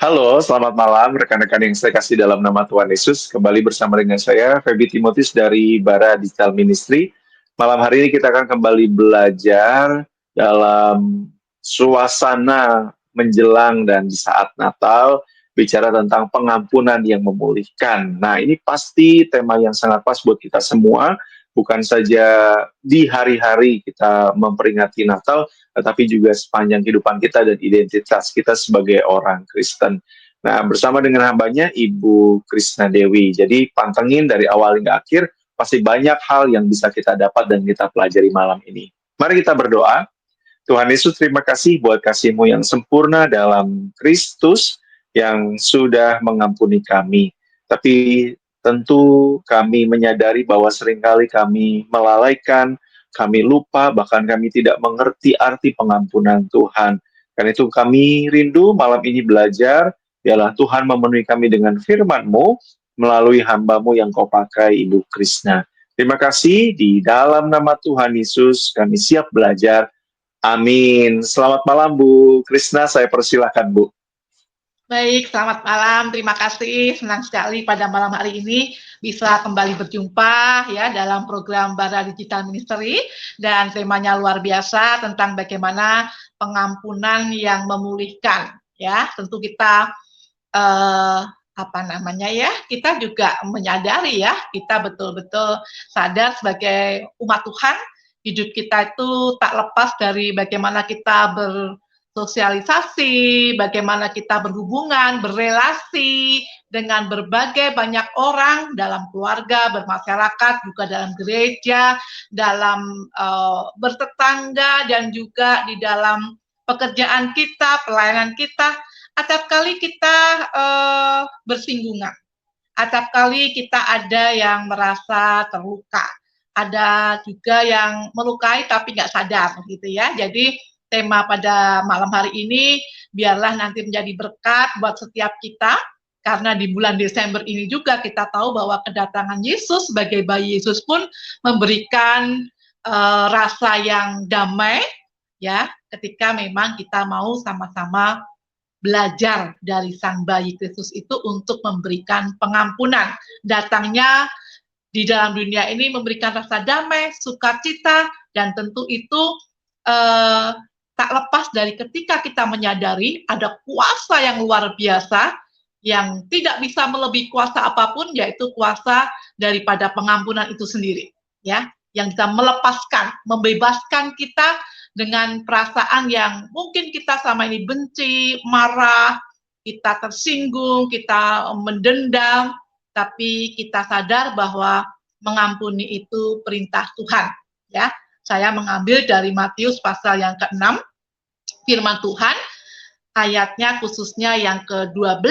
Halo, selamat malam rekan-rekan yang saya kasih dalam nama Tuhan Yesus. Kembali bersama dengan saya, Feby Timotius dari Bara Digital Ministry. Malam hari ini kita akan kembali belajar dalam suasana menjelang dan di saat Natal, bicara tentang pengampunan yang memulihkan. Nah, ini pasti tema yang sangat pas buat kita semua, bukan saja di hari-hari kita memperingati Natal, tetapi juga sepanjang kehidupan kita dan identitas kita sebagai orang Kristen. Nah, bersama dengan hambanya Ibu Krisna Dewi. Jadi pantengin dari awal hingga akhir, pasti banyak hal yang bisa kita dapat dan kita pelajari malam ini. Mari kita berdoa. Tuhan Yesus, terima kasih buat kasih-Mu yang sempurna dalam Kristus yang sudah mengampuni kami. Tapi tentu kami menyadari bahwa seringkali kami melalaikan, kami lupa, bahkan kami tidak mengerti arti pengampunan Tuhan. Karena itu kami rindu malam ini belajar, biarlah Tuhan memenuhi kami dengan firman-Mu melalui hamba-Mu yang Kau pakai, Ibu Krisna. Terima kasih, di dalam nama Tuhan Yesus kami siap belajar. Amin. Selamat malam Bu Krisna, saya persilahkan Bu. Baik, selamat malam. Terima kasih. Senang sekali pada malam hari ini bisa kembali berjumpa ya dalam program Bara Digital Ministry, dan temanya luar biasa tentang bagaimana pengampunan yang memulihkan. Ya, tentu kita kita juga menyadari ya, kita betul-betul sadar sebagai umat Tuhan, hidup kita itu tak lepas dari bagaimana kita bersosialisasi, bagaimana kita berhubungan, berrelasi dengan berbagai banyak orang dalam keluarga, bermasyarakat, juga dalam gereja, dalam bertetangga, dan juga di dalam pekerjaan kita, pelayanan kita. Acap kali kita bersinggungan, acap kali kita ada yang merasa terluka, ada juga yang melukai tapi nggak sadar gitu ya. Jadi tema pada malam hari ini biarlah nanti menjadi berkat buat setiap kita, karena di bulan Desember ini juga kita tahu bahwa kedatangan Yesus sebagai bayi Yesus pun memberikan rasa yang damai ya, ketika memang kita mau sama-sama belajar dari sang bayi Kristus itu untuk memberikan pengampunan. Datangnya di dalam dunia ini memberikan rasa damai, sukacita, dan tentu itu tak lepas dari ketika kita menyadari ada kuasa yang luar biasa yang tidak bisa melebihi kuasa apapun, yaitu kuasa daripada pengampunan itu sendiri, ya, yang bisa melepaskan, membebaskan kita dengan perasaan yang mungkin kita selama ini benci, marah, kita tersinggung, kita mendendam, tapi kita sadar bahwa mengampuni itu perintah Tuhan. Ya, saya mengambil dari Matius pasal yang ke-6, firman Tuhan, ayatnya khususnya yang ke-12,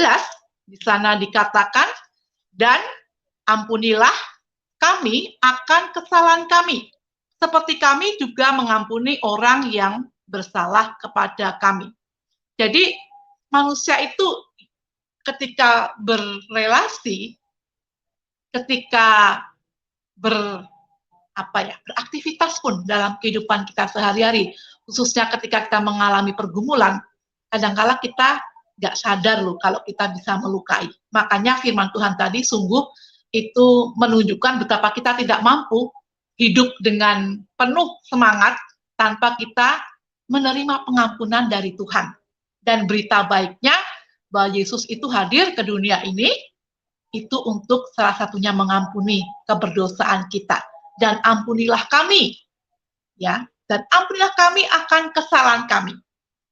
di sana dikatakan, dan ampunilah kami akan kesalahan kami, seperti kami juga mengampuni orang yang bersalah kepada kami. Jadi manusia itu ketika berrelasi, ketika beraktivitas pun dalam kehidupan kita sehari-hari, khususnya ketika kita mengalami pergumulan, kadang-kala kita nggak sadar loh kalau kita bisa melukai. Makanya firman Tuhan tadi sungguh itu menunjukkan betapa kita tidak mampu hidup dengan penuh semangat tanpa kita menerima pengampunan dari Tuhan. Dan berita baiknya bahwa Yesus itu hadir ke dunia ini itu untuk salah satunya mengampuni keberdosaan kita. Dan ampunilah kami, ya, dan ampunilah kami akan kesalahan kami.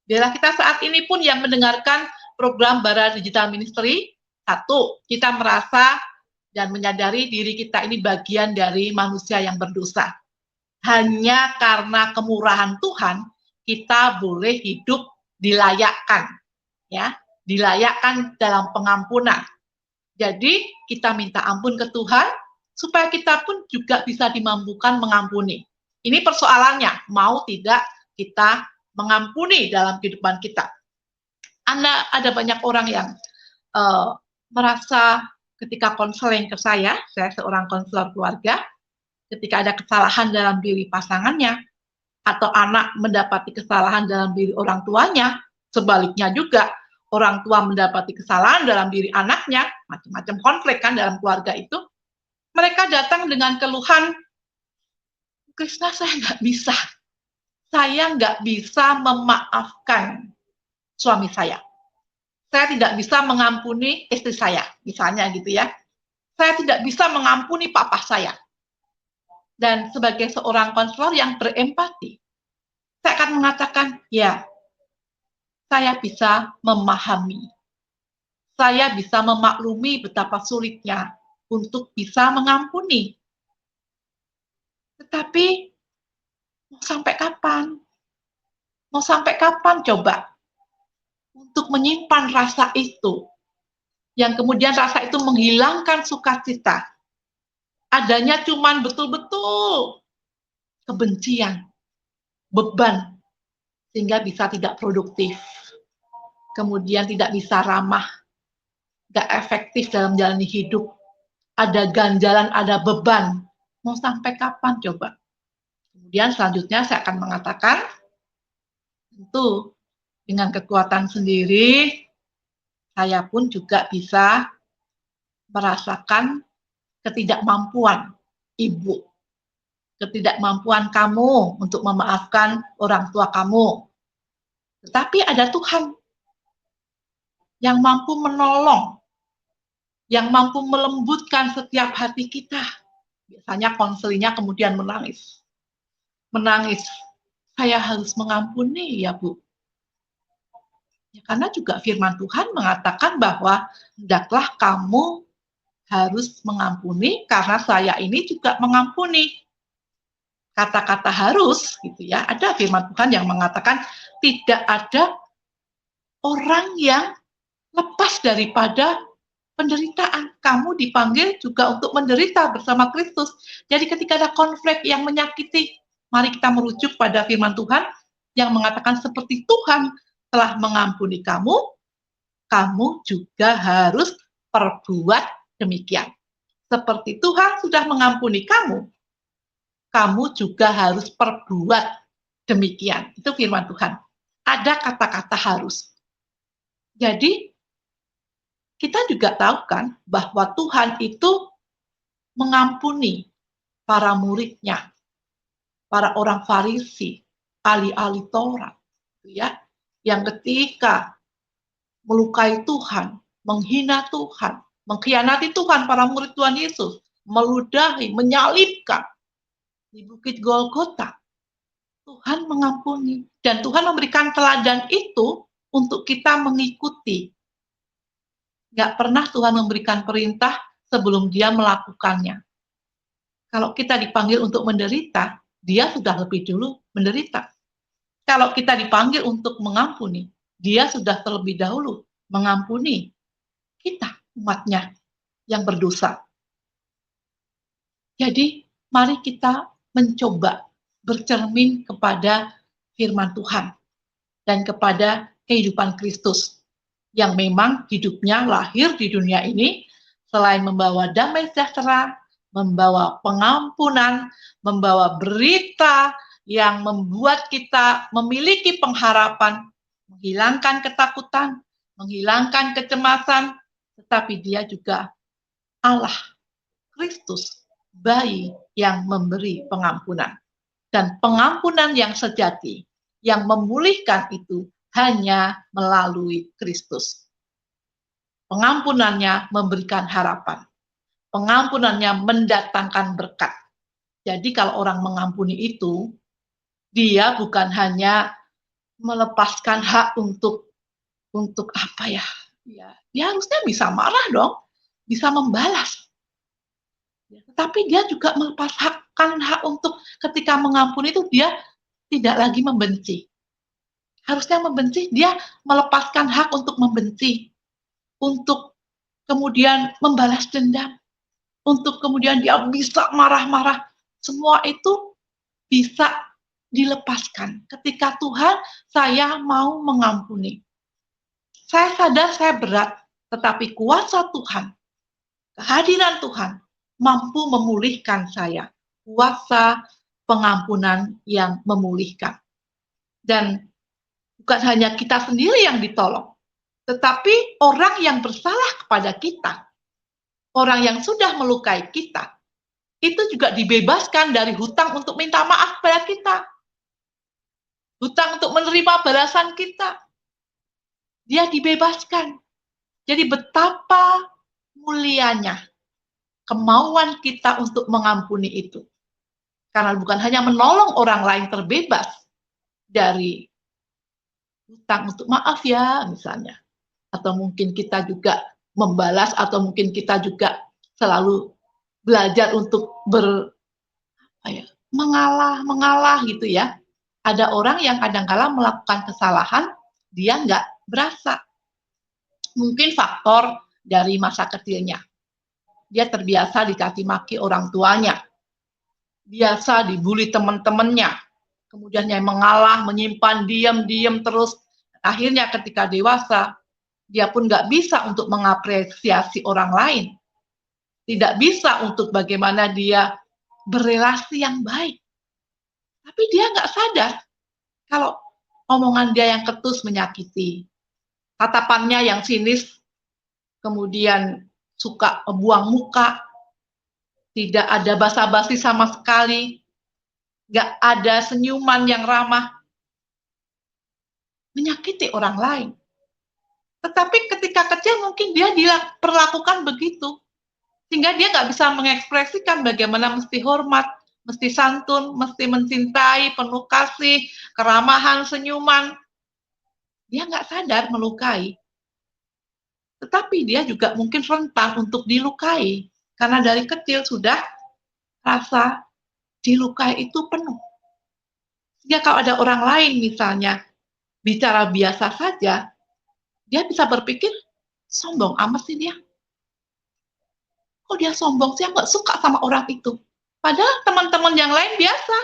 Biarlah kita saat ini pun yang mendengarkan program Bara Digital Ministry, satu, kita merasa dan menyadari diri kita ini bagian dari manusia yang berdosa. Hanya karena kemurahan Tuhan, kita boleh hidup dilayakkan, ya, dilayakkan dalam pengampunan. Jadi kita minta ampun ke Tuhan, supaya kita pun juga bisa dimampukan mengampuni. Ini persoalannya, mau tidak kita mengampuni dalam kehidupan kita. Ada banyak orang yang merasa ketika konseling ke saya seorang konselor keluarga, ketika ada kesalahan dalam diri pasangannya, atau anak mendapati kesalahan dalam diri orang tuanya, sebaliknya juga, orang tua mendapati kesalahan dalam diri anaknya, macam-macam konflik kan dalam keluarga itu, mereka datang dengan keluhan, Krisna saya nggak bisa memaafkan suami saya tidak bisa mengampuni istri saya, misalnya gitu ya, saya tidak bisa mengampuni papa saya. Dan sebagai seorang konselor yang berempati, saya akan mengatakan, ya, saya bisa memahami, saya bisa memaklumi betapa sulitnya untuk bisa mengampuni. Tetapi mau sampai kapan? Mau sampai kapan coba untuk menyimpan rasa itu? Yang kemudian rasa itu menghilangkan sukacita. Adanya cuman betul-betul kebencian, beban, sehingga bisa tidak produktif. Kemudian tidak bisa ramah, gak efektif dalam menjalani hidup. Ada ganjalan, ada beban. Mau sampai kapan coba? Kemudian selanjutnya saya akan mengatakan, tentu dengan kekuatan sendiri, saya pun juga bisa merasakan ketidakmampuan ibu, ketidakmampuan kamu untuk memaafkan orang tua kamu. Tetapi ada Tuhan yang mampu menolong, yang mampu melembutkan setiap hati kita. Biasanya konselinya kemudian menangis. Saya harus mengampuni ya Bu. Ya, karena juga firman Tuhan mengatakan bahwa hendaklah kamu harus mengampuni karena saya ini juga mengampuni. Kata-kata harus gitu ya. Ada firman Tuhan yang mengatakan tidak ada orang yang lepas daripada penderitaan. Kamu dipanggil juga untuk menderita bersama Kristus. Jadi ketika ada konflik yang menyakiti, mari kita merujuk pada firman Tuhan yang mengatakan seperti Tuhan telah mengampuni kamu, kamu juga harus perbuat demikian. Seperti Tuhan sudah mengampuni kamu, kamu juga harus perbuat demikian. Itu firman Tuhan. Ada kata-kata harus. Jadi kita juga tahu kan bahwa Tuhan itu mengampuni para muridnya, para orang Farisi, ahli-ahli Taurat, ya, yang ketika melukai Tuhan, menghina Tuhan, mengkhianati Tuhan, para murid Tuhan Yesus, meludahi, menyalibkan di Bukit Golgota, Tuhan mengampuni dan Tuhan memberikan teladan itu untuk kita mengikuti. Nggak pernah Tuhan memberikan perintah sebelum dia melakukannya. Kalau kita dipanggil untuk menderita, dia sudah lebih dulu menderita. Kalau kita dipanggil untuk mengampuni, dia sudah terlebih dahulu mengampuni kita, umatnya yang berdosa. Jadi, mari kita mencoba bercermin kepada firman Tuhan dan kepada kehidupan Kristus yang memang hidupnya lahir di dunia ini selain membawa damai sejahtera, membawa pengampunan, membawa berita yang membuat kita memiliki pengharapan, menghilangkan ketakutan, menghilangkan kecemasan, tetapi dia juga Allah, Kristus, bayi yang memberi pengampunan. Dan pengampunan yang sejati, yang memulihkan itu hanya melalui Kristus. Pengampunannya memberikan harapan. Pengampunannya mendatangkan berkat. Jadi kalau orang mengampuni itu, dia bukan hanya melepaskan hak untuk apa ya? Dia harusnya bisa marah dong, bisa membalas. Tetapi dia juga melepaskan hak untuk ketika mengampuni itu dia tidak lagi membenci. Harusnya membenci, dia melepaskan hak untuk membenci, untuk kemudian membalas dendam, untuk kemudian dia bisa marah-marah. Semua itu bisa dilepaskan. Ketika Tuhan, saya mau mengampuni. Saya sadar saya berat, tetapi kuasa Tuhan, kehadiran Tuhan, mampu memulihkan saya. Kuasa pengampunan yang memulihkan. Dan bukan hanya kita sendiri yang ditolong, Tetapi orang yang bersalah kepada kita, orang yang sudah melukai kita, itu juga dibebaskan dari hutang untuk minta maaf kepada kita. Hutang untuk menerima balasan kita. Dia dibebaskan. Jadi betapa mulianya kemauan kita untuk mengampuni itu. Karena bukan hanya menolong orang lain terbebas dari hutang untuk maaf ya misalnya. Atau mungkin kita juga membalas, atau mungkin kita juga selalu belajar untuk mengalah gitu ya. Ada orang yang kadang-kala melakukan kesalahan, dia nggak berasa. Mungkin faktor dari masa kecilnya. Dia terbiasa dicaci maki orang tuanya, biasa dibully teman-temannya, kemudian yang mengalah, menyimpan, diam terus. Akhirnya ketika dewasa, dia pun nggak bisa untuk mengapresiasi orang lain, tidak bisa untuk bagaimana dia berelasi yang baik. Tapi dia nggak sadar kalau omongan dia yang ketus menyakiti, tatapannya yang sinis, kemudian suka buang muka, tidak ada basa-basi sama sekali, nggak ada senyuman yang ramah, menyakiti orang lain. Tetapi ketika kecil mungkin dia diperlakukan begitu, sehingga dia nggak bisa mengekspresikan bagaimana mesti hormat, mesti santun, mesti mencintai, penuh kasih, keramahan, senyuman. Dia nggak sadar melukai. Tetapi dia juga mungkin rentan untuk dilukai, karena dari kecil sudah rasa dilukai itu penuh. Sehingga kalau ada orang lain misalnya bicara biasa saja, dia bisa berpikir, sombong amat sih dia. Kok dia sombong sih, nggak suka sama orang itu. Padahal teman-teman yang lain biasa.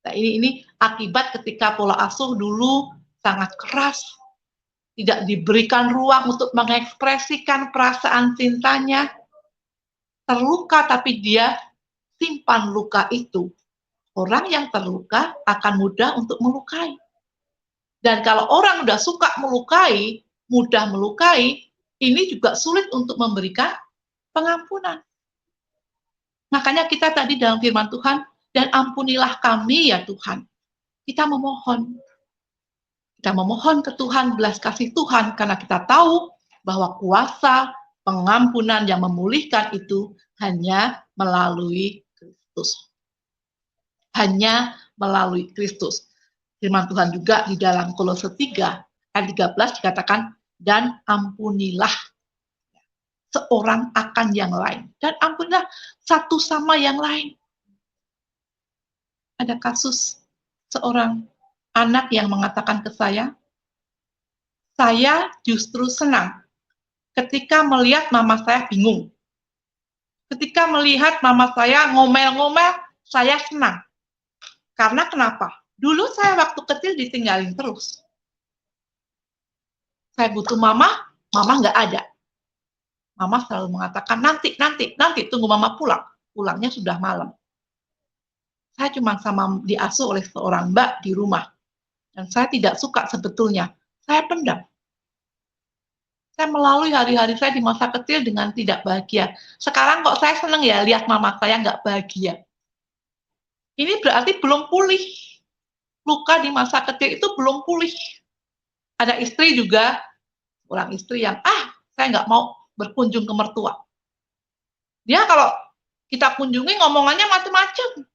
Nah, ini akibat ketika pola asuh dulu sangat keras, tidak diberikan ruang untuk mengekspresikan perasaan cintanya, terluka tapi dia simpan luka itu. Orang yang terluka akan mudah untuk melukai. Dan kalau orang udah suka melukai, mudah melukai, ini juga sulit untuk memberikan pengampunan. Makanya kita tadi dalam firman Tuhan, dan ampunilah kami ya Tuhan. Kita memohon. Kita memohon ke Tuhan, belas kasih Tuhan, karena kita tahu bahwa kuasa pengampunan yang memulihkan itu hanya melalui Kristus. Hanya melalui Kristus. Firman Tuhan juga di dalam Kolose 3 ayat 13 dikatakan, dan ampunilah seorang akan yang lain. Dan ampunilah satu sama yang lain. Ada kasus seorang anak yang mengatakan ke saya justru senang ketika melihat mama saya bingung. Ketika melihat mama saya ngomel-ngomel, saya senang. Karena kenapa? Dulu saya waktu kecil ditinggalin terus. Saya butuh mama nggak ada. Mama selalu mengatakan, nanti, tunggu mama pulang. Pulangnya sudah malam. Saya cuma diasuh oleh seorang mbak di rumah. Dan saya tidak suka sebetulnya. Saya pendam. Saya melalui hari-hari saya di masa kecil dengan tidak bahagia. Sekarang kok saya senang ya lihat mama saya nggak bahagia. Ini berarti belum pulih. Luka di masa kecil itu belum pulih. Ada istri juga, orang istri yang, saya nggak mau berkunjung ke mertua. Dia kalau kita kunjungi ngomongannya macam-macam.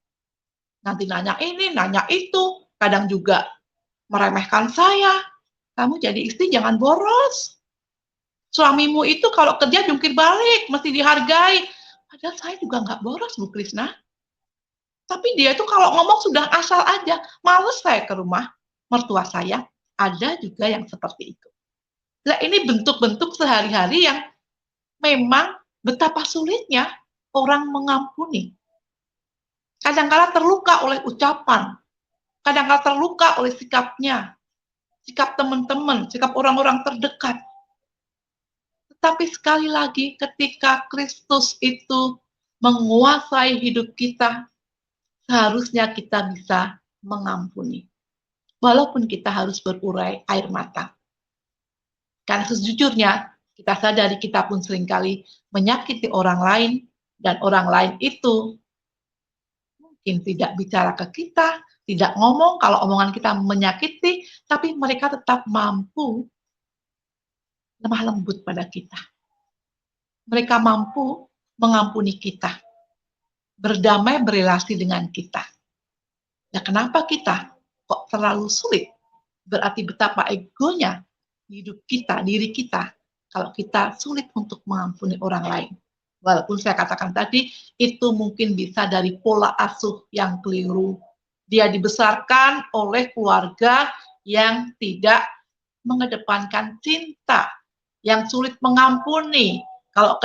Nanti nanya ini, nanya itu, kadang juga meremehkan saya. Kamu jadi istri jangan boros. Suamimu itu kalau kerja jungkir balik, mesti dihargai. Padahal saya juga nggak boros, Bu Krisna. Tapi dia itu kalau ngomong sudah asal aja. Males saya ke rumah mertua saya. Ada juga yang seperti itu. Nah, ini bentuk-bentuk sehari-hari yang memang betapa sulitnya orang mengampuni. Kadang-kala terluka oleh ucapan. Kadang-kala terluka oleh sikapnya. Sikap teman-teman, sikap orang-orang terdekat. Tetapi sekali lagi ketika Kristus itu menguasai hidup kita, seharusnya kita bisa mengampuni. Walaupun kita harus berurai air mata. Karena sejujurnya, kita sadari kita pun seringkali menyakiti orang lain, dan orang lain itu mungkin tidak bicara ke kita, tidak ngomong kalau omongan kita menyakiti, tapi mereka tetap mampu lemah lembut pada kita. Mereka mampu mengampuni kita, berdamai berelasi dengan kita. Nah, kenapa kita kok terlalu sulit? Berarti betapa egonya hidup kita, diri kita, kalau kita sulit untuk mengampuni orang lain. Walaupun saya katakan tadi, itu mungkin bisa dari pola asuh yang keliru. Dia dibesarkan oleh keluarga yang tidak mengedepankan cinta, yang sulit mengampuni. Kalau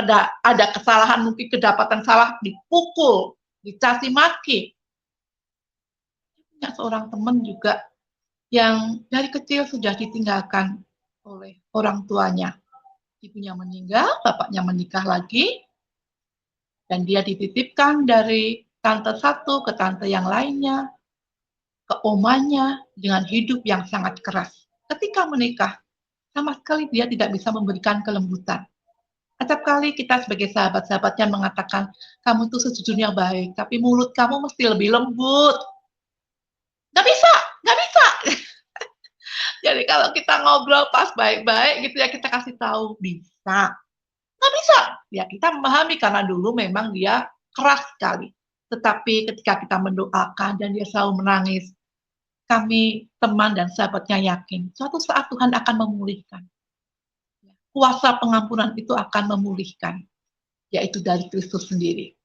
ada kesalahan, mungkin kedapatan salah, dipukul, dicaci maki. Punya seorang teman juga yang dari kecil sudah ditinggalkan oleh orang tuanya. Ibunya meninggal, bapaknya menikah lagi, dan dia dititipkan dari tante satu ke tante yang lainnya, ke omanya, dengan hidup yang sangat keras. Ketika menikah, sama sekali dia tidak bisa memberikan kelembutan. Setiap kali kita sebagai sahabat-sahabatnya mengatakan, kamu tuh sejujurnya baik, tapi mulut kamu mesti lebih lembut. Nggak bisa, nggak bisa. Jadi kalau kita ngobrol pas baik-baik gitu ya, kita kasih tahu, bisa. Nggak bisa. Ya kita memahami karena dulu memang dia keras sekali. Tetapi ketika kita mendoakan dan dia selalu menangis, kami teman dan sahabatnya yakin, suatu saat Tuhan akan memulihkan. Kuasa pengampunan itu akan memulihkan, yaitu dari Kristus sendiri.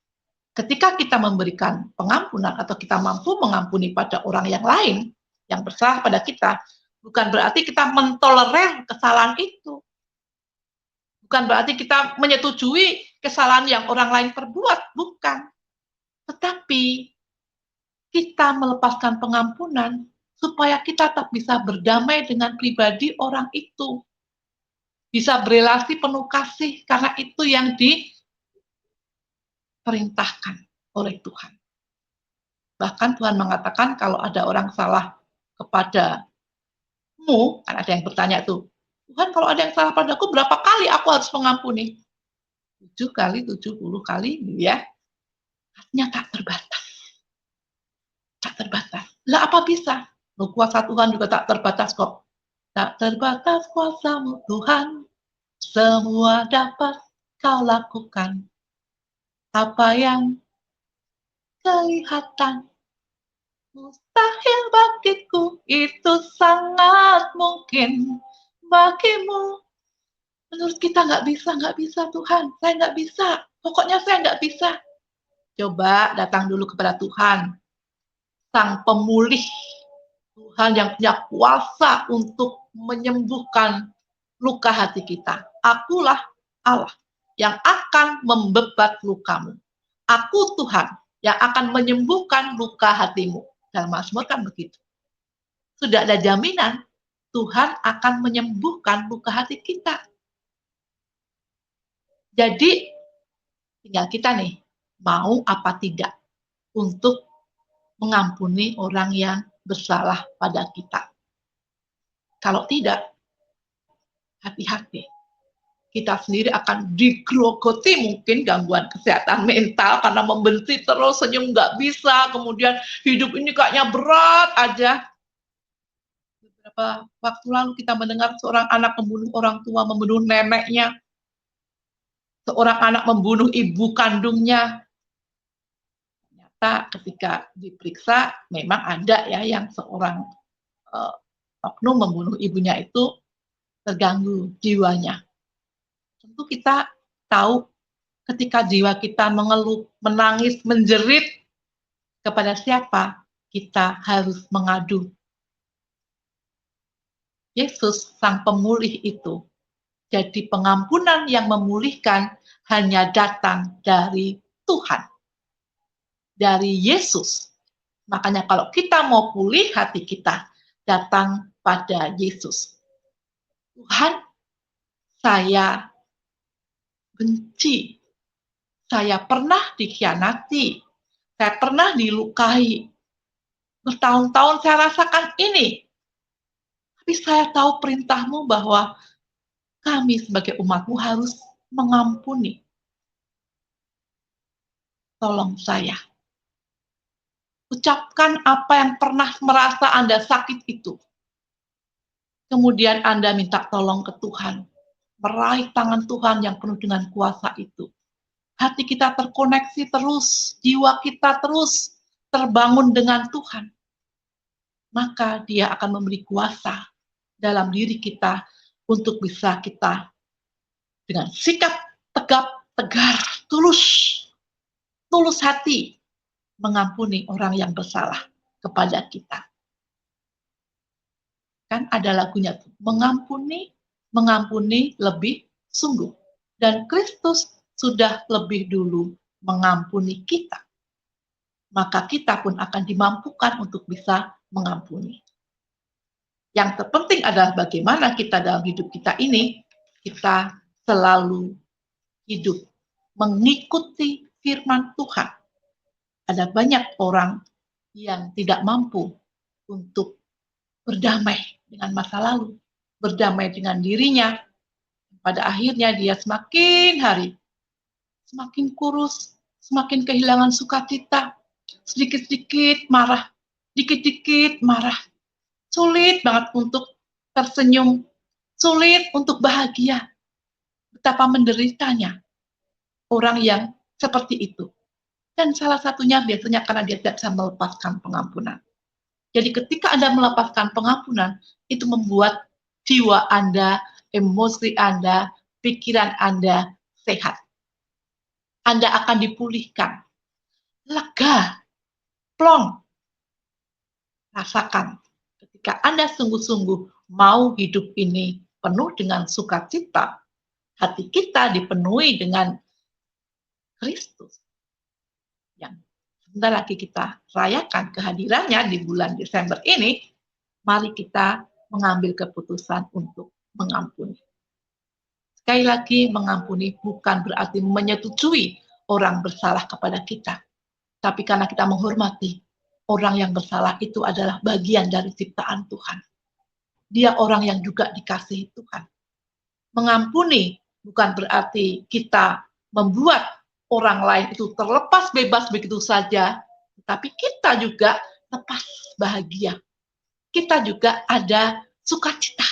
Ketika kita memberikan pengampunan atau kita mampu mengampuni pada orang yang lain yang bersalah pada kita, bukan berarti kita mentolerir kesalahan itu. Bukan berarti kita menyetujui kesalahan yang orang lain perbuat, bukan. Tetapi kita melepaskan pengampunan supaya kita tetap bisa berdamai dengan pribadi orang itu. Bisa berelasi penuh kasih karena itu yang diperintahkan oleh Tuhan. Bahkan Tuhan mengatakan kalau ada orang salah kepadamu, kan ada yang bertanya tuh, Tuhan kalau ada yang salah padaku berapa kali aku harus mengampuni? 7 kali, 70 kali, ya. Artinya tak terbatas. Tak terbatas. Lah apa bisa? Kuasa Tuhan juga tak terbatas kok. Tak terbatas kuasamu Tuhan, semua dapat kau lakukan. Apa yang kelihatan mustahil bagiku, itu sangat mungkin bagimu. Menurut kita nggak bisa Tuhan, saya nggak bisa, pokoknya saya nggak bisa. Coba datang dulu kepada Tuhan, Sang Pemulih, Tuhan yang punya kuasa untuk menyembuhkan luka hati kita. Akulah Allah yang akan membebat lukamu. Aku Tuhan yang akan menyembuhkan luka hatimu. Dalam Mazmur kan begitu. Sudah ada jaminan Tuhan akan menyembuhkan luka hati kita. Jadi tinggal kita nih, mau apa tidak untuk mengampuni orang yang bersalah pada kita. Kalau tidak, hati-hati. Kita sendiri akan digrogoti mungkin gangguan kesehatan mental karena membenci terus, senyum nggak bisa, kemudian hidup ini kayaknya berat aja. Beberapa waktu lalu kita mendengar seorang anak membunuh orang tua, membunuh neneknya, seorang anak membunuh ibu kandungnya. Ternyata ketika diperiksa memang ada ya yang seorang oknum membunuh ibunya itu terganggu jiwanya. Tentu kita tahu ketika jiwa kita mengeluh, menangis, menjerit, kepada siapa kita harus mengadu. Yesus, Sang Pemulih itu, jadi pengampunan yang memulihkan hanya datang dari Tuhan, dari Yesus. Makanya kalau kita mau pulih hati kita, datang pada Yesus. Tuhan, saya benci, saya pernah dikhianati, saya pernah dilukai, bertahun-tahun saya rasakan ini, tapi saya tahu perintahmu bahwa kami sebagai umat-Mu harus mengampuni. Tolong saya. Ucapkan apa yang pernah merasa Anda sakit itu. Kemudian Anda minta tolong ke Tuhan. Meraih tangan Tuhan yang penuh dengan kuasa itu. Hati kita terkoneksi terus, jiwa kita terus terbangun dengan Tuhan. Maka Dia akan memberi kuasa dalam diri kita untuk bisa kita dengan sikap tegap, tegar, tulus hati mengampuni orang yang bersalah kepada kita. Kan ada lagunya tuh, mengampuni lebih sungguh. Dan Kristus sudah lebih dulu mengampuni kita. Maka kita pun akan dimampukan untuk bisa mengampuni. Yang terpenting adalah bagaimana kita dalam hidup kita ini, kita selalu hidup mengikuti firman Tuhan. Ada banyak orang yang tidak mampu untuk berdamai dengan masa lalu, berdamai dengan dirinya. Pada akhirnya dia semakin hari, semakin kurus, semakin kehilangan sukacita, sedikit-sedikit marah, dikit-dikit marah. Sulit banget untuk tersenyum, sulit untuk bahagia. Betapa menderitanya orang yang seperti itu. Dan salah satunya biasanya karena dia tidak bisa melepaskan pengampunan. Jadi ketika Anda melepaskan pengampunan, itu membuat jiwa Anda, emosi Anda, pikiran Anda sehat. Anda akan dipulihkan. Lega, plong. Rasakan ketika Anda sungguh-sungguh mau hidup ini penuh dengan sukacita, hati kita dipenuhi dengan Kristus. Yang sebentar lagi kita rayakan kehadirannya di bulan Desember ini, mari kita mengambil keputusan untuk mengampuni. Sekali lagi, mengampuni bukan berarti menyetujui orang bersalah kepada kita. Tapi karena kita menghormati, orang yang bersalah itu adalah bagian dari ciptaan Tuhan. Dia orang yang juga dikasihi Tuhan. Mengampuni bukan berarti kita membuat orang lain itu terlepas bebas begitu saja, tapi kita juga lepas bahagia. Kita juga ada sukacita.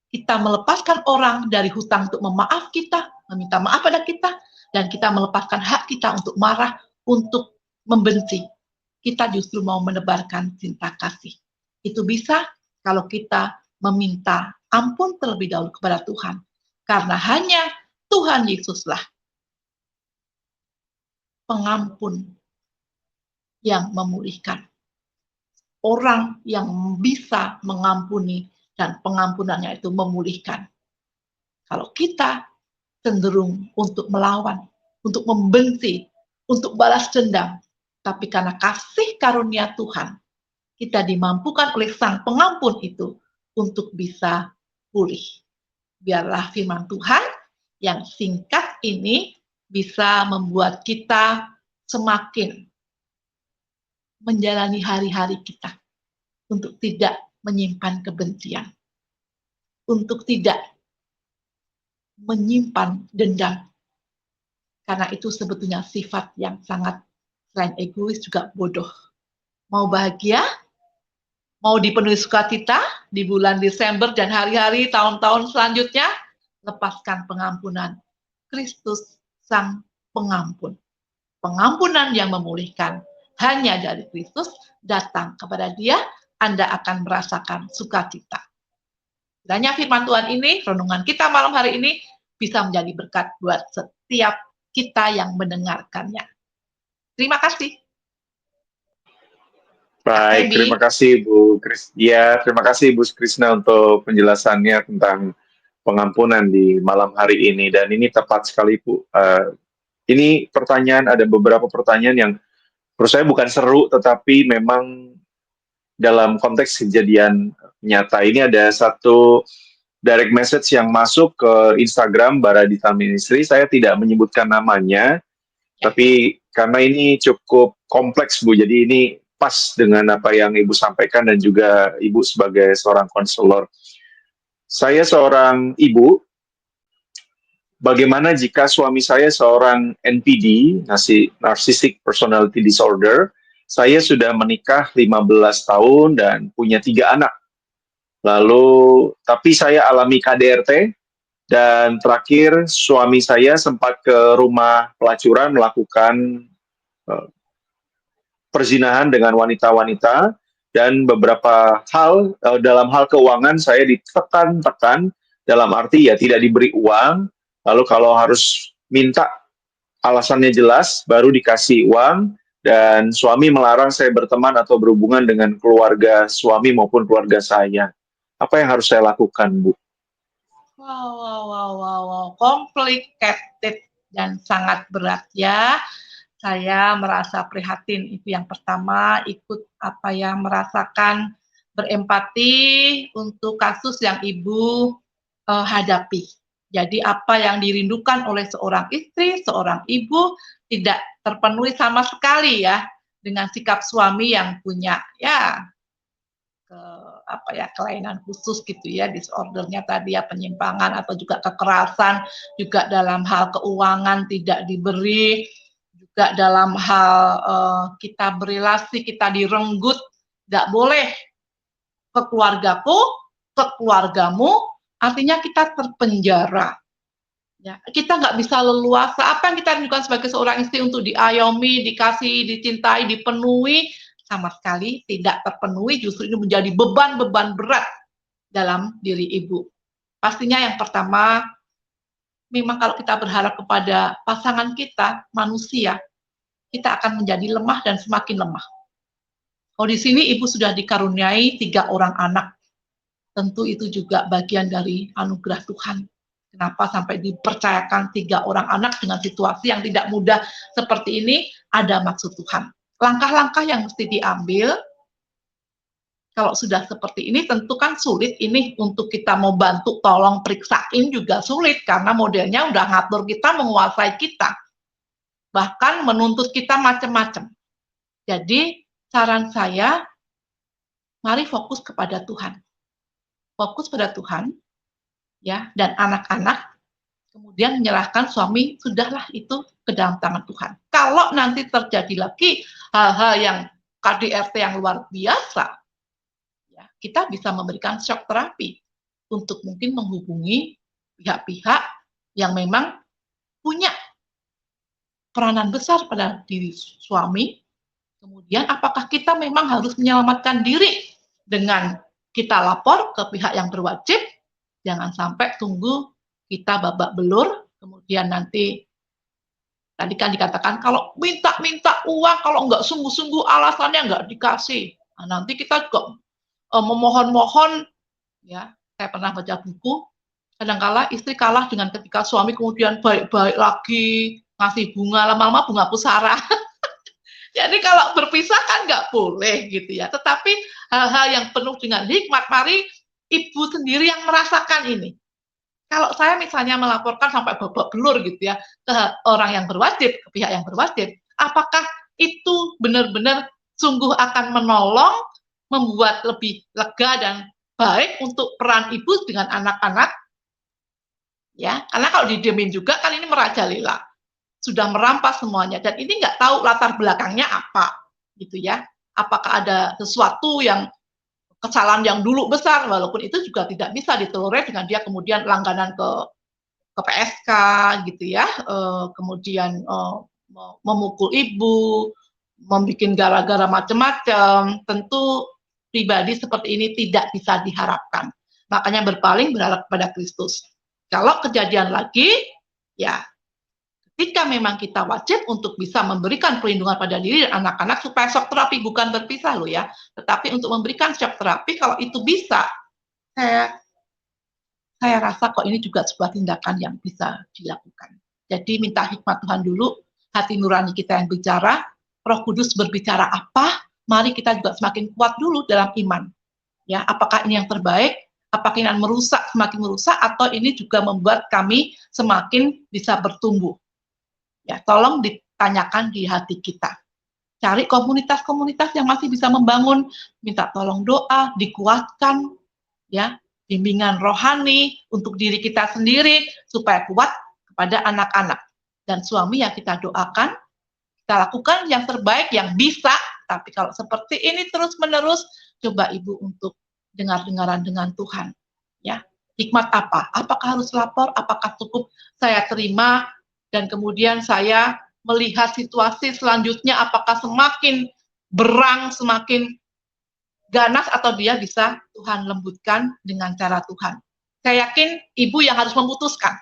Kita melepaskan orang dari hutang untuk memaaf kita, meminta maaf pada kita, dan kita melepaskan hak kita untuk marah, untuk membenci. Kita justru mau menebarkan cinta kasih. Itu bisa kalau kita meminta ampun terlebih dahulu kepada Tuhan. Karena hanya Tuhan Yesuslah pengampun yang memulihkan. Orang yang bisa mengampuni dan pengampunannya itu memulihkan. Kalau kita cenderung untuk melawan, untuk membenci, untuk balas dendam, tapi karena kasih karunia Tuhan, kita dimampukan oleh Sang Pengampun itu untuk bisa pulih. Biarlah firman Tuhan yang singkat ini bisa membuat kita semakin menjalani hari-hari kita untuk tidak menyimpan kebencian, untuk tidak menyimpan dendam. Karena itu sebetulnya sifat yang sangat selain egois juga bodoh. Mau bahagia, mau dipenuhi sukacita di bulan Desember dan hari-hari tahun-tahun selanjutnya, lepaskan pengampunan. Kristus Sang Pengampun. Pengampunan yang memulihkan hanya dari Kristus datang kepada Dia, Anda akan merasakan sukacita. Kiranya firman Tuhan ini, renungan kita malam hari ini bisa menjadi berkat buat setiap kita yang mendengarkannya. Terima kasih. Baik, terima kasih Bu Kris. Ya, terima kasih Bu Krisna untuk penjelasannya tentang pengampunan di malam hari ini. Dan ini tepat sekali Bu. Ini pertanyaan, ada beberapa pertanyaan yang menurut saya bukan seru, tetapi memang dalam konteks kejadian nyata. Ini ada satu direct message yang masuk ke Instagram Bara Digital Ministry. Saya tidak menyebutkan namanya, tapi karena ini cukup kompleks Bu, jadi ini pas dengan apa yang Ibu sampaikan dan juga Ibu sebagai seorang konselor. Saya seorang ibu bagaimana jika suami saya seorang NPD, Narcissistic Personality Disorder, saya sudah menikah 15 tahun dan punya 3 anak. Lalu, tapi saya alami KDRT, dan terakhir suami saya sempat ke rumah pelacuran melakukan eh, perzinahan dengan wanita-wanita, dan beberapa hal dalam hal keuangan saya ditekan-tekan, dalam arti ya tidak diberi uang, lalu kalau harus minta alasannya jelas baru dikasih uang, dan suami melarang saya berteman atau berhubungan dengan keluarga suami maupun keluarga saya. Apa yang harus saya lakukan, Bu? Wow, complicated dan sangat berat ya. Saya merasa prihatin, itu yang pertama, ikut apa ya, merasakan berempati untuk kasus yang Ibu hadapi. Jadi apa yang dirindukan oleh seorang istri, seorang ibu tidak terpenuhi sama sekali ya, dengan sikap suami yang punya ya kelainan khusus gitu ya, disordernya tadi ya, penyimpangan atau juga kekerasan, juga dalam hal keuangan tidak diberi, juga dalam hal kita berelasi, kita direnggut, nggak boleh ke keluargaku, ke keluargamu, artinya kita terpenjara. Ya, kita nggak bisa leluasa. Apa yang kita rindukan sebagai seorang istri untuk diayomi, dikasih, dicintai, dipenuhi, sama sekali tidak terpenuhi, justru ini menjadi beban-beban berat dalam diri ibu. Pastinya yang pertama, memang kalau kita berharap kepada pasangan kita, manusia, kita akan menjadi lemah dan semakin lemah. Kalau di sini ibu sudah dikaruniai 3 orang anak, tentu itu juga bagian dari anugerah Tuhan. Kenapa sampai dipercayakan 3 orang anak dengan situasi yang tidak mudah seperti ini, ada maksud Tuhan. Langkah-langkah yang mesti diambil, kalau sudah seperti ini tentu kan sulit ini untuk kita mau bantu tolong periksain juga sulit, karena modelnya udah ngatur kita, menguasai kita, bahkan menuntut kita macam-macam. Jadi saran saya, mari fokus kepada Tuhan. Fokus pada Tuhan, ya, dan anak-anak, kemudian menyerahkan suami, sudahlah itu ke dalam tangan Tuhan. Kalau nanti terjadi lagi hal-hal yang KDRT yang luar biasa, ya, kita bisa memberikan shock terapi untuk mungkin menghubungi pihak-pihak yang memang punya peranan besar pada diri suami. Kemudian apakah kita memang harus menyelamatkan diri dengan kita lapor ke pihak yang berwajib. Jangan sampai tunggu kita babak belur, kemudian nanti tadi kan dikatakan kalau minta uang, kalau nggak sungguh-sungguh alasannya nggak dikasih. Nah, nanti kita juga memohon-mohon, ya. Saya pernah baca buku, kadang-kala istri kalah dengan ketika suami kemudian baik-baik lagi, ngasih bunga, lama-lama bunga pusara. Jadi kalau berpisah kan nggak boleh gitu ya. Tetapi hal-hal yang penuh dengan hikmat, mari ibu sendiri yang merasakan ini. Kalau saya misalnya melaporkan sampai babak belur gitu ya ke orang yang berwajib, ke pihak yang berwajib, apakah itu benar-benar sungguh akan menolong, membuat lebih lega dan baik untuk peran ibu dengan anak-anak? Ya, karena kalau didiemin juga kan ini merajalela, sudah merampas semuanya, dan ini nggak tahu latar belakangnya apa, gitu ya. Apakah ada sesuatu yang kesalahan yang dulu besar, walaupun itu juga tidak bisa ditolerir dengan dia kemudian langganan ke PSK gitu ya, kemudian memukul ibu, membuat gara-gara macam-macam, tentu pribadi seperti ini tidak bisa diharapkan. Makanya berpaling berharap kepada Kristus. Kalau kejadian lagi, ya ketika memang kita wajib untuk bisa memberikan perlindungan pada diri dan anak-anak supaya shock terapi bukan berpisah loh ya, tetapi untuk memberikan shock terapi kalau itu bisa, saya rasa kok ini juga sebuah tindakan yang bisa dilakukan. Jadi minta hikmat Tuhan dulu, hati nurani kita yang bicara, Roh Kudus berbicara apa, mari kita juga semakin kuat dulu dalam iman. Ya, apakah ini yang terbaik? Apakah ini merusak, semakin merusak, atau ini juga membuat kami semakin bisa bertumbuh? Ya, tolong ditanyakan di hati kita. Cari komunitas-komunitas yang masih bisa membangun, minta tolong doa, dikuatkan, ya, bimbingan rohani untuk diri kita sendiri supaya kuat pada anak-anak. Dan suami yang kita doakan, kita lakukan yang terbaik yang bisa, tapi kalau seperti ini terus-menerus, coba Ibu untuk dengar-dengaran dengan Tuhan. Ya, hikmat apa? Apakah harus lapor? Apakah cukup saya terima dan kemudian saya melihat situasi selanjutnya apakah semakin berang, semakin ganas atau dia bisa Tuhan lembutkan dengan cara Tuhan. Saya yakin ibu yang harus memutuskan.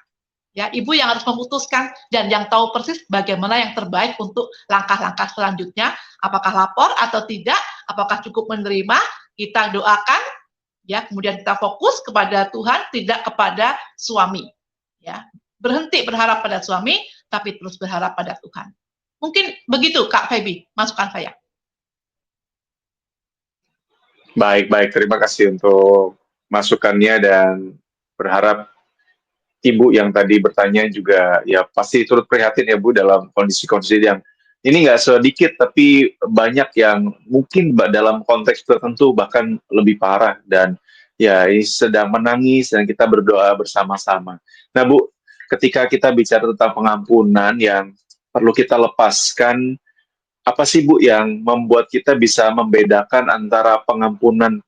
Ya, ibu yang harus memutuskan dan yang tahu persis bagaimana yang terbaik untuk langkah-langkah selanjutnya, apakah lapor atau tidak, apakah cukup menerima, kita doakan, ya, kemudian kita fokus kepada Tuhan, tidak kepada suami. Ya, berhenti berharap pada suami, tapi terus berharap pada Tuhan. Mungkin begitu, Kak Feby, masukan saya. Baik. Terima kasih untuk masukannya dan berharap Ibu yang tadi bertanya juga ya pasti turut prihatin ya Bu dalam kondisi-kondisi yang ini nggak sedikit tapi banyak yang mungkin dalam konteks tertentu bahkan lebih parah dan ya ini sedang menangis dan kita berdoa bersama-sama. Nah Bu, ketika kita bicara tentang pengampunan yang perlu kita lepaskan, apa sih Bu yang membuat kita bisa membedakan antara pengampunan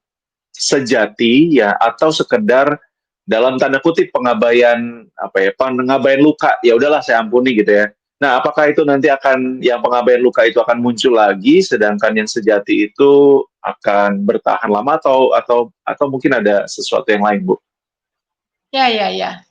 sejati ya atau sekedar dalam tanda kutip pengabaian pengabaian luka ya udahlah saya ampuni gitu ya. Nah, apakah itu nanti akan yang pengabaian luka itu akan muncul lagi sedangkan yang sejati itu akan bertahan lama atau mungkin ada sesuatu yang lain, Bu? Ya.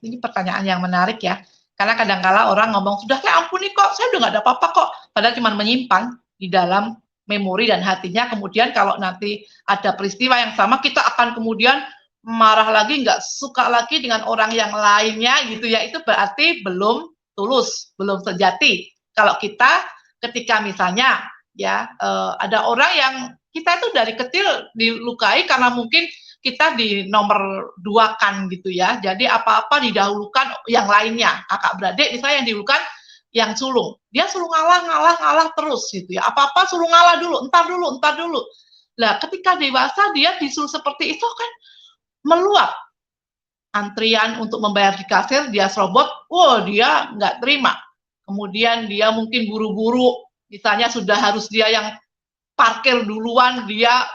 Ini pertanyaan yang menarik ya. Karena kadang-kala orang ngomong, sudah saya ampuni kok, saya udah nggak ada apa-apa kok. Padahal cuma menyimpan di dalam memori dan hatinya. Kemudian kalau nanti ada peristiwa yang sama, kita akan kemudian marah lagi, nggak suka lagi dengan orang yang lainnya gitu ya. Itu berarti belum tulus, belum sejati. Kalau kita ketika misalnya ya ada orang yang kita itu dari kecil dilukai karena mungkin kita di nomor 2 kan gitu ya. Jadi apa-apa didahulukan yang lainnya. Kakak beradik misalnya yang didahulukan yang sulung. Dia suruh ngalah terus gitu ya. Apa-apa suruh ngalah dulu, entar dulu. Nah, ketika dewasa dia disuruh seperti itu kan meluap. Antrian untuk membayar di kasir, dia serobot, dia nggak terima. Kemudian dia mungkin buru-buru, misalnya sudah harus dia yang parkir duluan, dia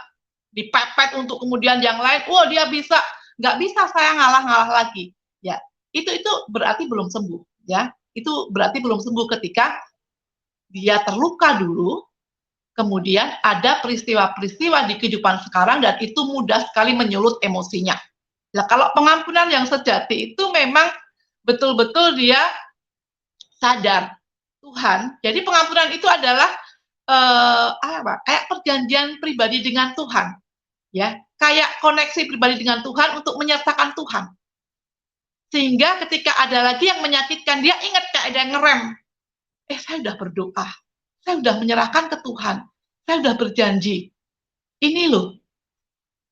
dipepet untuk kemudian yang lain, dia bisa, nggak bisa saya ngalah lagi, ya itu berarti belum sembuh, ya itu berarti belum sembuh ketika dia terluka dulu, kemudian ada peristiwa-peristiwa di kehidupan sekarang dan itu mudah sekali menyulut emosinya. Nah kalau pengampunan yang sejati itu memang betul-betul dia sadar Tuhan, jadi pengampunan itu adalah kayak perjanjian pribadi dengan Tuhan. Ya, kayak koneksi pribadi dengan Tuhan untuk menyertakan Tuhan. Sehingga ketika ada lagi yang menyakitkan, dia ingat kayak ada yang ngerem. Saya sudah berdoa, saya sudah menyerahkan ke Tuhan, saya sudah berjanji.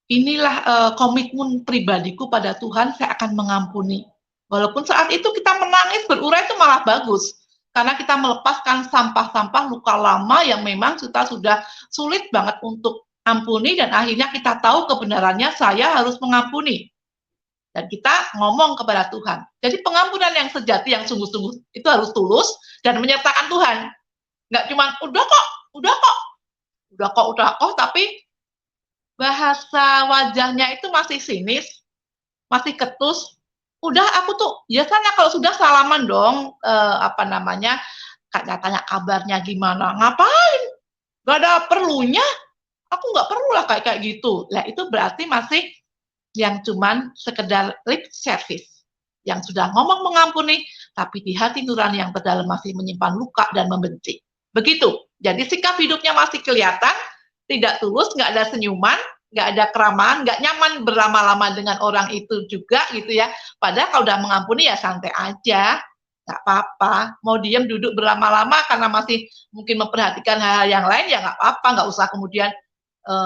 Inilah komitmen pribadiku pada Tuhan, saya akan mengampuni. Walaupun saat itu kita menangis, berurai itu malah bagus. Karena kita melepaskan sampah-sampah luka lama yang memang kita sudah sulit banget untuk ampuni dan akhirnya kita tahu kebenarannya saya harus mengampuni dan kita ngomong kepada Tuhan. Jadi pengampunan yang sejati yang sungguh-sungguh itu harus tulus dan menyertakan Tuhan. Nggak cuma udah kok, tapi bahasa wajahnya itu masih sinis, masih ketus. Udah aku tuh biasanya kalau sudah salaman dong, tanya kabarnya gimana, ngapain? Gak ada perlunya. Aku nggak perlu lah kayak gitu. Nah itu berarti masih yang cuman sekedar lip service. Yang sudah ngomong mengampuni, tapi di hati nurani yang terdalam masih menyimpan luka dan membenci. Begitu. Jadi sikap hidupnya masih kelihatan, tidak tulus, nggak ada senyuman, nggak ada keramahan, nggak nyaman berlama-lama dengan orang itu juga gitu ya. Padahal kalau udah mengampuni ya santai aja, nggak apa-apa. Mau diem duduk berlama-lama karena masih mungkin memperhatikan hal-hal yang lain ya nggak apa-apa, nggak usah kemudian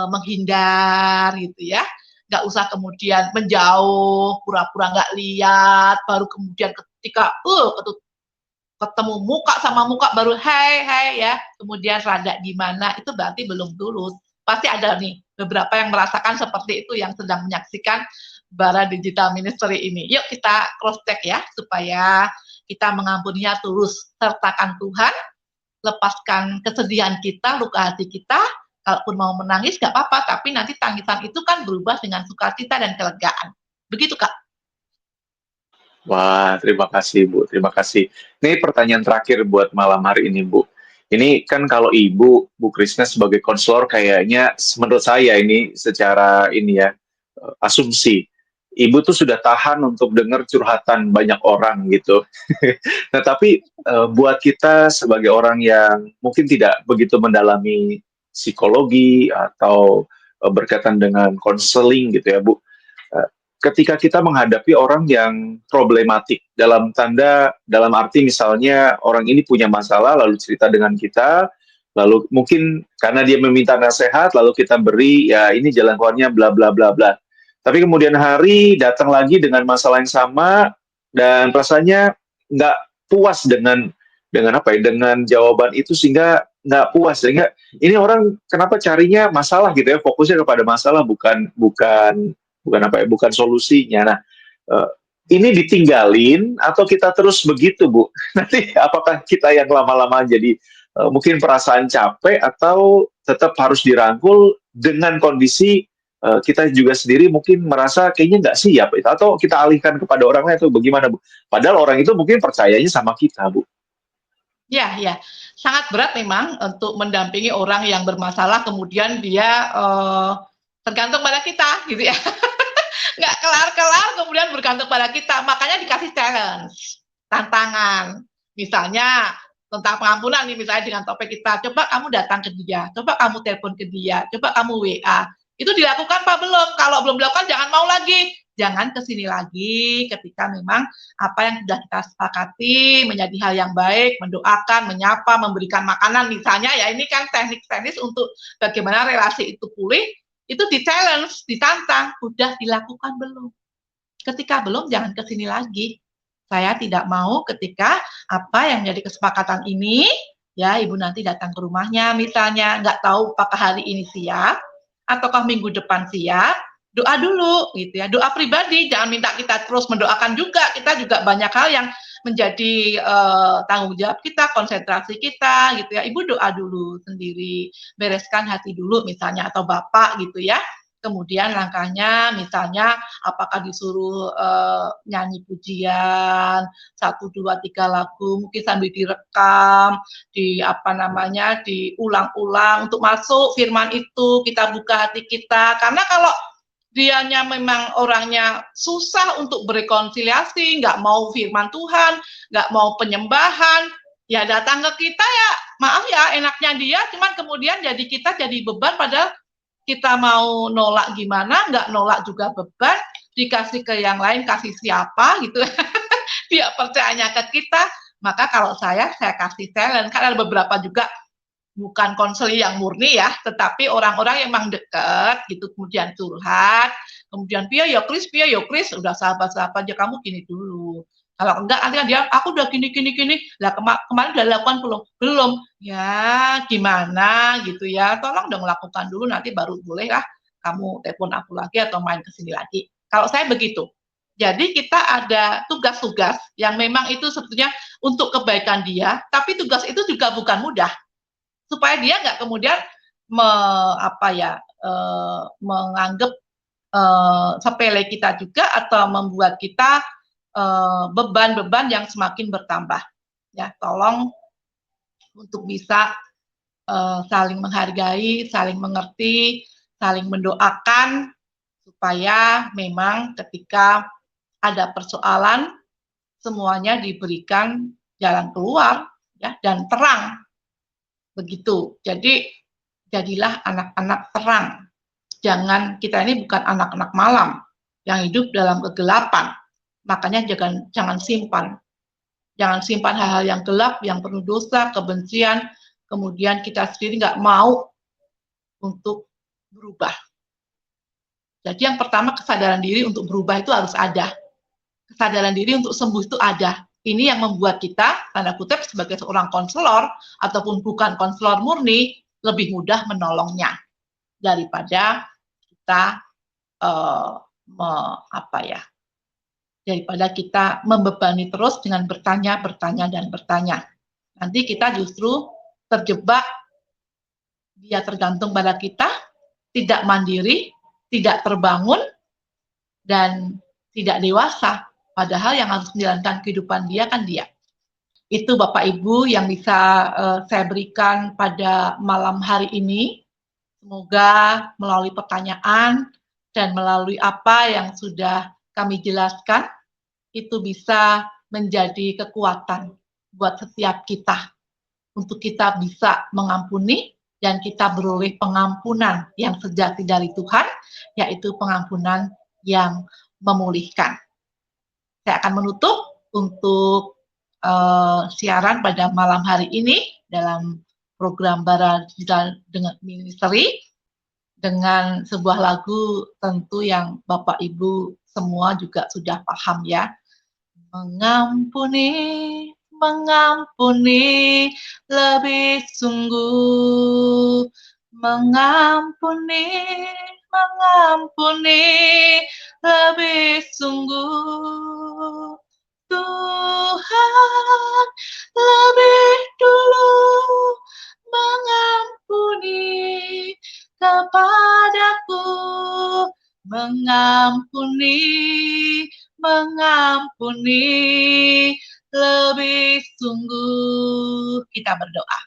menghindar gitu ya, nggak usah kemudian menjauh, pura-pura nggak lihat, baru kemudian ketika ketemu muka sama muka baru hai ya, kemudian rada gimana, itu berarti belum tulus. Pasti ada nih beberapa yang merasakan seperti itu yang sedang menyaksikan Bara Digital Ministry ini. Yuk kita cross check ya supaya kita mengampuninya tulus. Sertakan Tuhan, lepaskan kesedihan kita, luka hati kita. Kalaupun mau menangis gak apa-apa, tapi nanti tangisan itu kan berubah dengan sukacita dan kelegaan. Begitu, Kak. Wah, terima kasih Bu, terima kasih. Ini pertanyaan terakhir buat malam hari ini Bu. Ini kan kalau Ibu, Bu Krisna sebagai konselor kayaknya menurut saya ini secara ini ya, asumsi. Ibu tuh sudah tahan untuk dengar curhatan banyak orang gitu. Nah, tapi buat kita sebagai orang yang mungkin tidak begitu mendalami psikologi atau berkaitan dengan konseling gitu ya, Bu. Ketika kita menghadapi orang yang problematik dalam arti misalnya orang ini punya masalah lalu cerita dengan kita, lalu mungkin karena dia meminta nasihat lalu kita beri ya ini jalan keluarnya bla bla bla bla. Tapi kemudian hari datang lagi dengan masalah yang sama dan rasanya nggak puas dengan apa ya, dengan jawaban itu, sehingga nggak puas, sehingga ini orang kenapa carinya masalah gitu ya, fokusnya kepada masalah, bukan bukan bukan apa ya, bukan solusinya. Nah, eh, ini ditinggalin atau kita terus begitu, Bu? Nanti apakah kita yang lama-lama jadi mungkin perasaan capek, atau tetap harus dirangkul dengan kondisi kita juga sendiri mungkin merasa kayaknya nggak siap, atau kita alihkan kepada orang lain, atau bagaimana, Bu? Padahal orang itu mungkin percayanya sama kita, Bu. Ya, ya, sangat berat memang untuk mendampingi orang yang bermasalah, kemudian dia tergantung pada kita, gitu ya. Nggak kelar-kelar, kemudian bergantung pada kita. Makanya dikasih challenge, tantangan. Misalnya tentang pengampunan nih, misalnya dengan topik kita, coba kamu datang ke dia, coba kamu telepon ke dia, coba kamu WA. Itu dilakukan apa belum? Kalau belum dilakukan, jangan mau lagi. Jangan kesini lagi ketika memang apa yang sudah kita sepakati menjadi hal yang baik, mendoakan, menyapa, memberikan makanan misalnya, ya ini kan teknik-teknis untuk bagaimana relasi itu pulih, itu di-challenge, ditantang, udah dilakukan belum? Ketika belum, jangan kesini lagi. Saya tidak mau ketika apa yang jadi kesepakatan ini, ya Ibu nanti datang ke rumahnya misalnya, nggak tahu apakah hari ini siap, ataukah minggu depan siap, doa dulu gitu ya, doa pribadi, jangan minta kita terus mendoakan juga, kita juga banyak hal yang menjadi tanggung jawab kita, konsentrasi kita gitu ya. Ibu doa dulu sendiri, bereskan hati dulu misalnya, atau bapak gitu ya. Kemudian langkahnya misalnya apakah disuruh nyanyi pujian 1, 2, 3 lagu, mungkin sambil direkam, di apa namanya, diulang-ulang untuk masuk firman itu, kita buka hati kita. Karena kalau dianya memang orangnya susah untuk berrekonsiliasi, nggak mau firman Tuhan, nggak mau penyembahan, ya datang ke kita ya, maaf ya, enaknya dia, cuman kemudian jadi kita jadi beban, padahal kita mau nolak gimana, nggak nolak juga beban, dikasih ke yang lain, kasih siapa gitu, dia percayanya ke kita. Maka kalau saya kasih talent, karena ada beberapa juga bukan konseling yang murni ya, tetapi orang-orang yang memang dekat gitu, kemudian curhat, kemudian pia ya Kris, udah sahabat-sahabat aja, kamu gini dulu. Kalau enggak, nanti dia, aku udah gini, lah kemarin udah lakukan belum? Belum. Ya, gimana gitu ya, tolong dong lakukan dulu, nanti baru boleh lah kamu telepon aku lagi atau main ke sini lagi. Kalau saya begitu. Jadi kita ada tugas-tugas yang memang itu sebetulnya untuk kebaikan dia, tapi tugas itu juga bukan mudah, supaya dia nggak kemudian menganggap sepele kita juga, atau membuat kita beban-beban yang semakin bertambah. Ya, tolong untuk bisa saling menghargai, saling mengerti, saling mendoakan, supaya memang ketika ada persoalan semuanya diberikan jalan keluar ya, dan terang. Begitu. Jadi jadilah anak-anak terang. Jangan, kita ini bukan anak-anak malam yang hidup dalam kegelapan. Makanya jangan simpan. Jangan simpan hal-hal yang gelap, yang penuh dosa, kebencian, kemudian kita sendiri nggak mau untuk berubah. Jadi yang pertama, kesadaran diri untuk berubah itu harus ada. Kesadaran diri untuk sembuh itu ada. Ini yang membuat kita, tanda kutip, sebagai seorang konselor ataupun bukan konselor murni, lebih mudah menolongnya daripada kita daripada kita membebani terus dengan bertanya, dan bertanya. Nanti kita justru terjebak, dia tergantung pada kita, tidak mandiri, tidak terbangun, dan tidak dewasa. Padahal yang harus menjalankan kehidupan dia kan dia. Itu Bapak Ibu yang bisa saya berikan pada malam hari ini. Semoga melalui pertanyaan dan melalui apa yang sudah kami jelaskan, itu bisa menjadi kekuatan buat setiap kita. Untuk kita bisa mengampuni dan kita beroleh pengampunan yang sejati dari Tuhan, yaitu pengampunan yang memulihkan. Saya akan menutup untuk siaran pada malam hari ini dalam program Bara Digital dengan Ministry dengan sebuah lagu tentu yang Bapak Ibu semua juga sudah paham ya. Mengampuni, mengampuni lebih sungguh, mengampuni, mengampuni lebih sungguh. Tuhan lebih dulu mengampuni kepadaku, mengampuni, mengampuni lebih sungguh. Kita berdoa.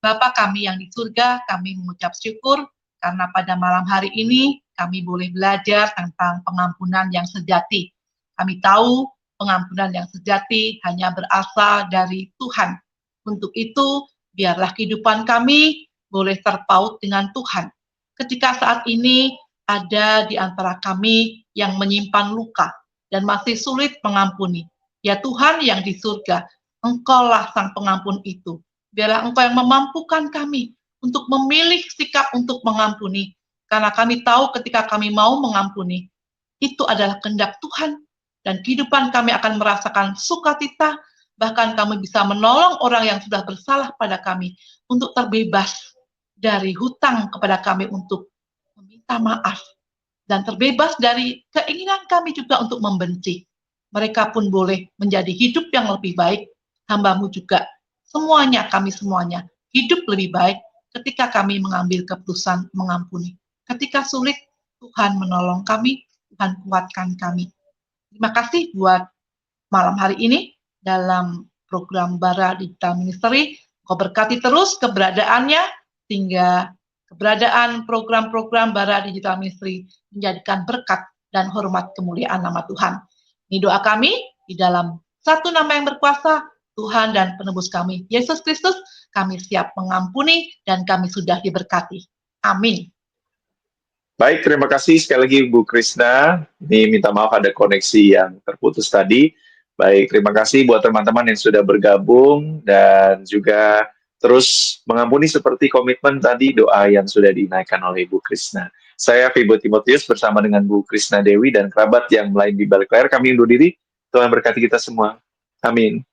Bapa kami yang di surga, kami mengucap syukur karena pada malam hari ini kami boleh belajar tentang pengampunan yang sejati. Kami tahu pengampunan yang sejati hanya berasal dari Tuhan. Untuk itu, biarlah kehidupan kami boleh terpaut dengan Tuhan. Ketika saat ini ada di antara kami yang menyimpan luka dan masih sulit mengampuni. Ya Tuhan yang di surga, Engkaulah sang pengampun itu. Biarlah Engkau yang memampukan kami untuk memilih sikap untuk mengampuni. Karena kami tahu ketika kami mau mengampuni, itu adalah kehendak Tuhan. Dan kehidupan kami akan merasakan sukacita, bahkan kami bisa menolong orang yang sudah bersalah pada kami untuk terbebas dari hutang kepada kami untuk meminta maaf, dan terbebas dari keinginan kami juga untuk membenci. Mereka pun boleh menjadi hidup yang lebih baik, hamba-Mu juga, semuanya, kami semuanya, hidup lebih baik ketika kami mengambil keputusan mengampuni. Ketika sulit, Tuhan menolong kami, Tuhan kuatkan kami. Terima kasih buat malam hari ini dalam program Bara Digital Ministry. Kau berkati terus keberadaannya, sehingga keberadaan program-program Bara Digital Ministry menjadikan berkat dan hormat kemuliaan nama Tuhan. Ini doa kami di dalam satu nama yang berkuasa, Tuhan dan penebus kami, Yesus Kristus. Kami siap mengampuni dan kami sudah diberkati. Amin. Baik, terima kasih sekali lagi Bu Krisna. Ini minta maaf ada koneksi yang terputus tadi. Baik, terima kasih buat teman-teman yang sudah bergabung dan juga terus mengampuni seperti komitmen tadi doa yang sudah dinaikkan oleh Bu Krisna. Saya Fibo Timotius bersama dengan Bu Krisna Dewi dan kerabat yang lain di balik layar. Kami undur diri. Tuhan berkati kita semua. Amin.